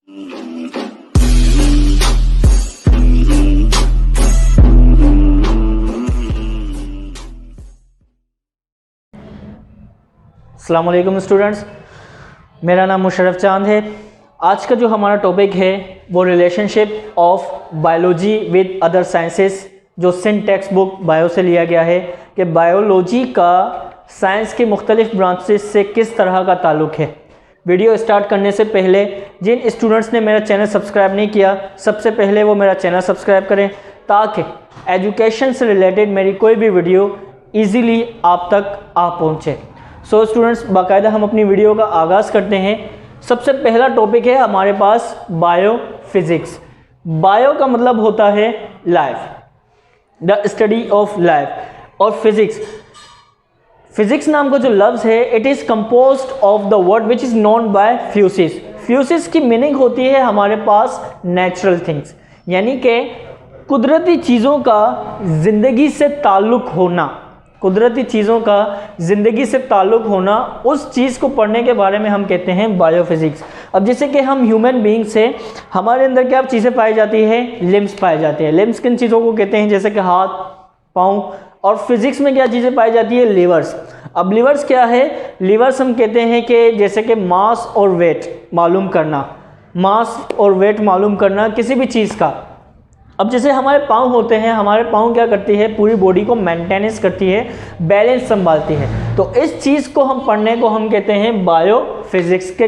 अस्सलाम वालेकुम स्टूडेंट्स, मेरा नाम मुशर्रफ चांद है। आज का जो हमारा टॉपिक है वो relationship of biology with other sciences, जो सिंध टेक्स्ट बुक बायो से लिया गया है कि बायोलॉजी का साइंस के मुख्तलिफ ब्रांचेस से किस तरह का ताल्लुक़ है। वीडियो स्टार्ट करने से पहले जिन स्टूडेंट्स ने मेरा चैनल सब्सक्राइब नहीं किया, सबसे पहले वो मेरा चैनल सब्सक्राइब करें ताकि एजुकेशन से रिलेटेड मेरी कोई भी वीडियो ईज़िली आप तक आ पहुँचे। सो स्टूडेंट्स, बाकायदा हम अपनी वीडियो का आगाज़ करते हैं। सबसे पहला टॉपिक है हमारे पास बायो फिज़िक्स। बायो का मतलब होता है life, the study of life. और फिज़िक्स नाम का जो लफ्ज़ है, it is composed of the word which is known by physis. Physis की मीनिंग होती है हमारे पास नेचुरल थिंग्स, यानी कि कुदरती चीज़ों का ज़िंदगी से ताल्लुक़ होना। कुदरती चीज़ों का ज़िंदगी से ताल्लुक़ होना, उस चीज़ को पढ़ने के बारे में हम कहते हैं बायोफिज़िक्स। अब जैसे कि हम ह्यूमन बीइंग्स से, हमारे अंदर क्या चीज़ें पाई जाती है, लिम्स पाई जाती है। लिम्स किन चीज़ों को कहते हैं, जैसे कि हाथ, पाँव। और फिज़िक्स में क्या चीज़ें पाई जाती है, लिवर्स। अब लिवर्स क्या है, लिवर्स हम कहते हैं कि जैसे कि मास और वेट मालूम करना, मास और वेट मालूम करना किसी भी चीज़ का। अब जैसे हमारे पाँव होते हैं, हमारे पाँव क्या करती है, पूरी बॉडी को मेंटेनेंस करती है, बैलेंस संभालती है। तो इस चीज़ को हम पढ़ने को हम कहते हैं बायोफिज़िक्स के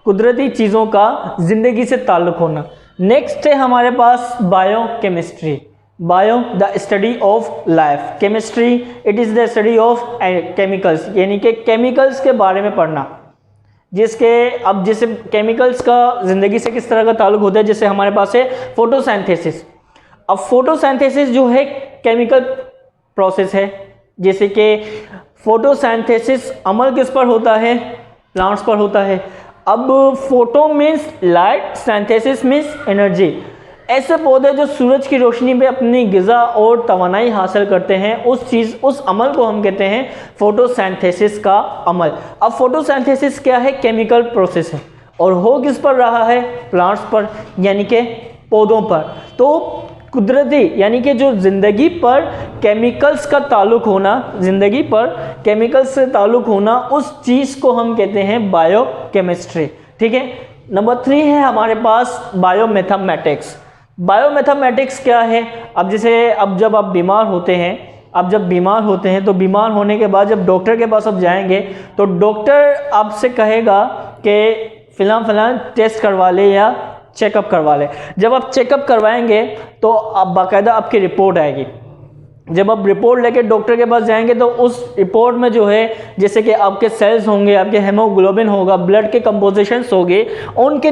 कुदरती चीज़ों का ज़िंदगी से ताल्लुक़ होना। नेक्स्ट है हमारे पास biochemistry. Bio the study of life, chemistry it is the study of chemicals, यानी कि केमिकल्स के बारे में पढ़ना। अब जैसे केमिकल्स का ज़िंदगी से किस तरह का ताल्लुक़ होता है, जैसे हमारे पास है फोटोसिंथेसिस। अब फोटोसिंथेसिस जो है केमिकल प्रोसेस है। जैसे कि फोटोसिंथेसिस अमल किस पर होता है, प्लांट्स पर होता है। अब photo means light, synthesis means energy. ऐसे पौधे जो सूरज की रोशनी पे अपनी ग़िज़ा और तवानाई हासिल करते हैं, उस अमल को हम कहते हैं फोटोसिंथेसिस का अमल। अब फोटोसिंथेसिस क्या है, केमिकल प्रोसेस है, और हो किस पर रहा है, प्लांट्स पर, यानी कि पौधों पर। तो कुदरती यानी कि जो ज़िंदगी पर केमिकल्स का ताल्लुक़ होना, ज़िंदगी पर केमिकल्स से ताल्लुक़ होना, उस चीज़ को हम कहते हैं बायोकेमिस्ट्री। ठीक है। नंबर 3 है हमारे पास बायोमैथमेटिक्स। बायोमैथमेटिक्स क्या है, अब जब आप बीमार होते हैं, तो बीमार होने के बाद जब डॉक्टर के पास आप जाएंगे, तो डॉक्टर आपसे कहेगा कि फ़लाँ टेस्ट करवा ले या चेकअप करवा ले। जब आप चेकअप करवाएंगे तो आप बाकायदा आपकी रिपोर्ट आएगी। जब आप रिपोर्ट लेके डॉक्टर के पास जाएंगे तो उस रिपोर्ट में जो है, जैसे कि आपके सेल्स होंगे, आपके हेमोग्लोबिन होगा, ब्लड के कंपोजिशंस होंगे, उनके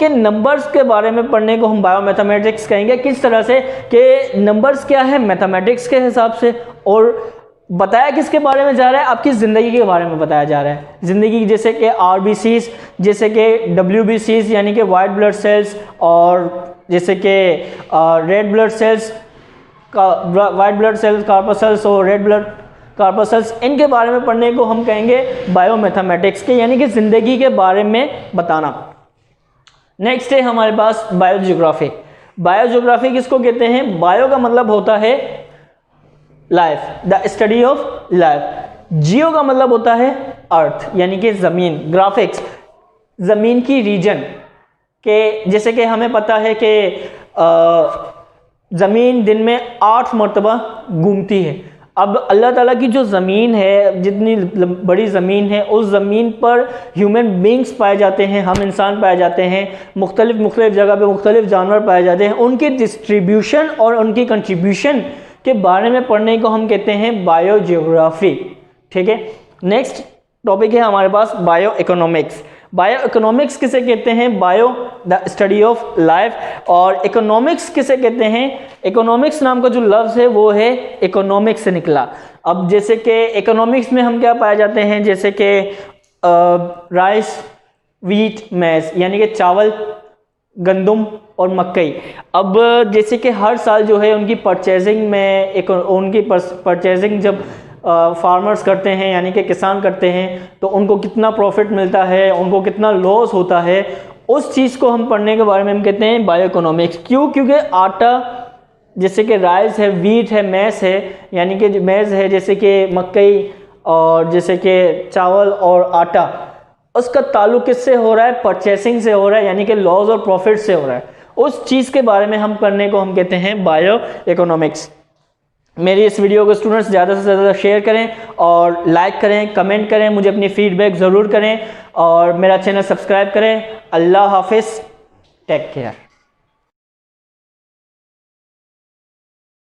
नंबर्स के बारे में पढ़ने को हम बायोमैथमेटिक्स कहेंगे। किस तरह से कि नंबर्स क्या है, मैथमेटिक्स के हिसाब से। और बताया किसके बारे में जा रहा है, आपकी ज़िंदगी के बारे में बताया जा रहा है। ज़िंदगी जैसे कि RBCs, जैसे कि WBCs यानी कि वाइट ब्लड सेल्स, और जैसे कि red blood cells, white blood cells corpuscles और रेड ब्लड कार्पसल्स, इनके बारे में पढ़ने को हम कहेंगे बायोमैथमेटिक्स के, यानी कि ज़िंदगी के बारे में बताना। नेक्स्ट है हमारे पास बायोजियोग्राफी। बायोजियोग्राफी किसको कहते हैं, बायो का मतलब होता है life, the study of life. Geo का मतलब होता है अर्थ, यानी कि ज़मीन। ग्राफिक्स, ज़मीन की रीजन के, जैसे कि हमें पता है कि ज़मीन दिन में 8 मरतबा घूमती है। अब अल्लाह ताला की जो ज़मीन है, जितनी बड़ी ज़मीन है, उस ज़मीन पर ह्यूमन बींग्स पाए जाते हैं, हम इंसान पाए जाते हैं, मुख्तलिफ जगह पे मुख्तलिफ जानवर पाए जाते हैं। उनकी डिस्ट्रीब्यूशन और उनकी कंट्रीब्यूशन के बारे में पढ़ने को हम कहते हैं बायोजियोग्राफी। ठीक है। नेक्स्ट टॉपिक है हमारे पास बायो इकोनॉमिक्स। बायो इकोनॉमिक्स किसे कहते हैं, bio the study of life. और इकोनॉमिक्स किसे कहते हैं, इकोनॉमिक्स नाम का जो लफ्ज़ है वो है इकोनॉमिक्स से निकला। अब जैसे कि इकोनॉमिक्स में हम क्या पाए जाते हैं, जैसे कि राइस, वीट, मैज, यानी कि चावल, गंदम और मकई। अब जैसे कि हर साल जो है उनकी परचेजिंग में उनकी परचेजिंग जब फार्मर्स करते हैं यानी कि किसान करते हैं तो उनको कितना प्रॉफिट मिलता है, उनको कितना लॉस होता है, उस चीज़ को हम पढ़ने के बारे में हम कहते हैं बायो इकोनॉमिक्स। क्यों? क्योंकि आटा जैसे कि राइस है, वीट है, मैस है, यानी कि मैज़ है जैसे कि मकई, और जैसे कि चावल और आटा, उसका ताल्लुक किससे हो रहा है? परचेसिंग से हो रहा है, यानी कि लॉस और प्रॉफिट से हो रहा है। उस चीज़ के बारे में हम पढ़ने को हम कहते हैं बायो इकोनॉमिक्स। मेरी इस वीडियो को स्टूडेंट्स ज़्यादा से ज़्यादा शेयर करें और लाइक करें, कमेंट करें, मुझे अपनी फीडबैक ज़रूर करें और मेरा चैनल सब्सक्राइब करें। अल्लाह हाफिज़, टेक केयर।